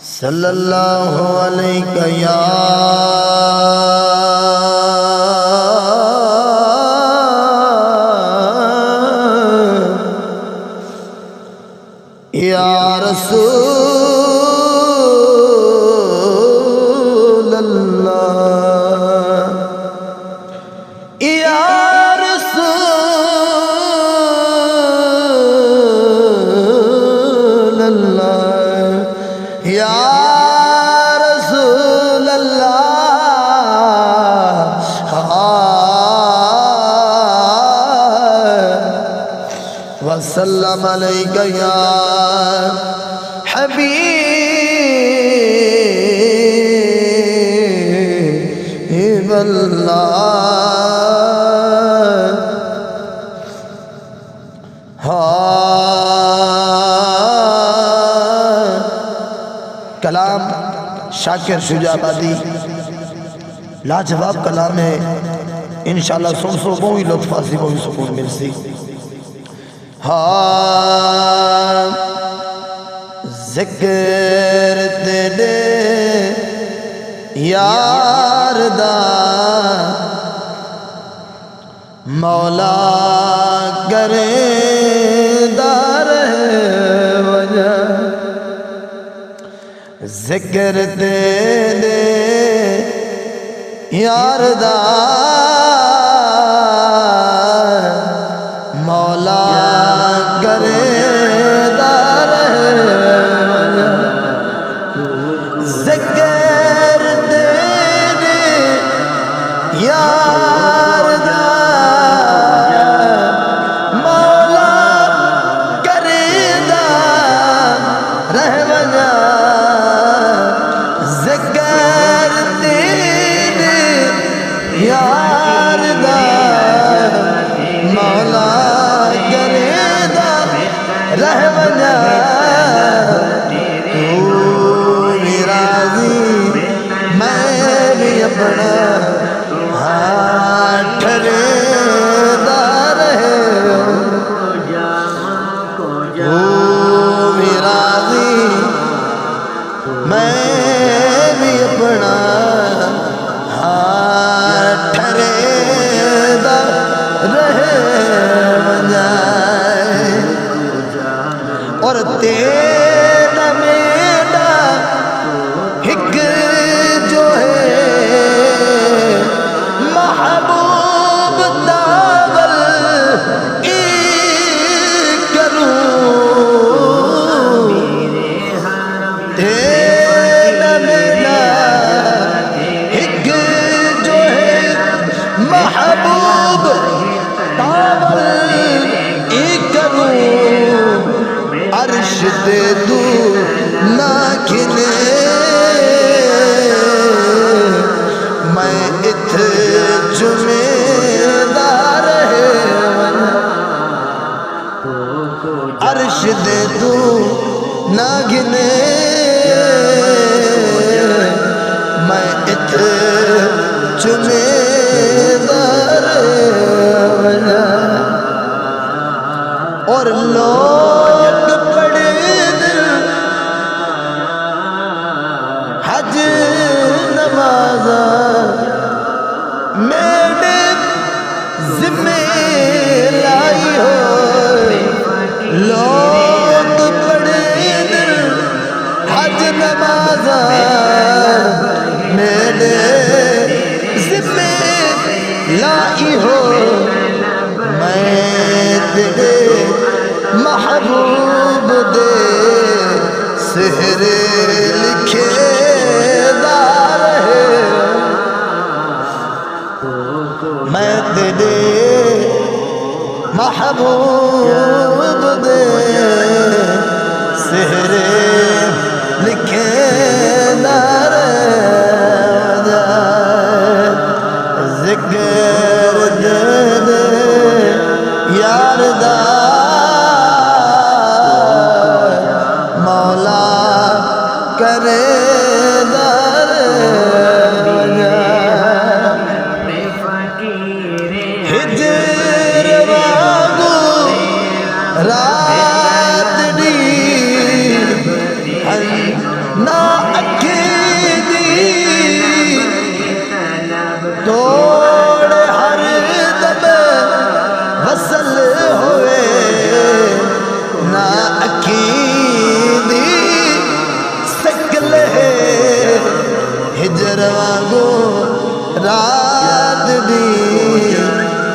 صلی اللہ علیہ یا رسول اللہ یا رسول اللہ یا رسول اللہ وسلم علیک یا حبیب اللہ کلام شاکر شجاع آبادی لاجواب کلام ہے انشاءاللہ سن سو بہی لطف آسی بہی سکون مل سی ذکر تیرے یار دا مولا کرے دار وجہ ذکر تیرے یار دا مولا کرے دار ذکر تیرے یار دا مولا کرے دار وجہ ذکر تیرے یار دا مولا رہ وجہ تو راضی میں بھی اپنا ہاتھ ٹھہرا رہے تو راضی میں بھی اپنا ہاتھ ٹھہرا رہے اور تیرا میرا ایک جو ہے محبوب داول کروں تیرا میرا ایک جو ہے محبوب داول کروں عرش دے دور نہ کھلے میں ات جمیدار ہے عرش دے دور نہ گھنے میں ات جمیدار ہے اور لوگ پڑے دل حج نمازاں میرے ذمہ لائی ہو لوگ پڑے دل حج نمازاں میرے ذمہ لائی ہو میں تیرے محبوب دے سحر لکھے دار ہے میں تیرے محبوب دے سحر لکھے دار ذکر دے یار دا مولا کرے دار ہجر واگو رات دی نہ اکھی دی توڑ ہر دم وصل ہوئے نہ اکھی دی سکل ہے ہجر وانگو رات دی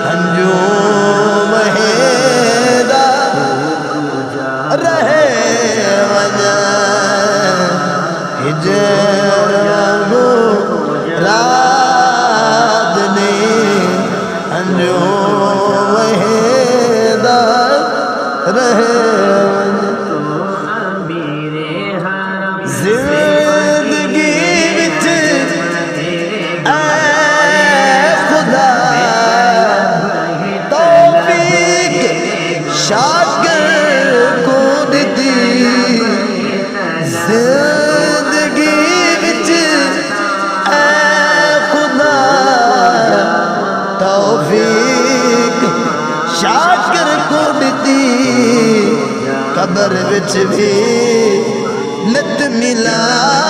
ہنجوم مہیدہ رہے وجہ ہجر وانگو رات دی ہنجوم مہیدہ رہے زندگی وچ اے خدا توفیق شاکر کو دتی زندگی وچ اے خدا توفیق شاکر کو دتی قبر وچ بھی لت ملا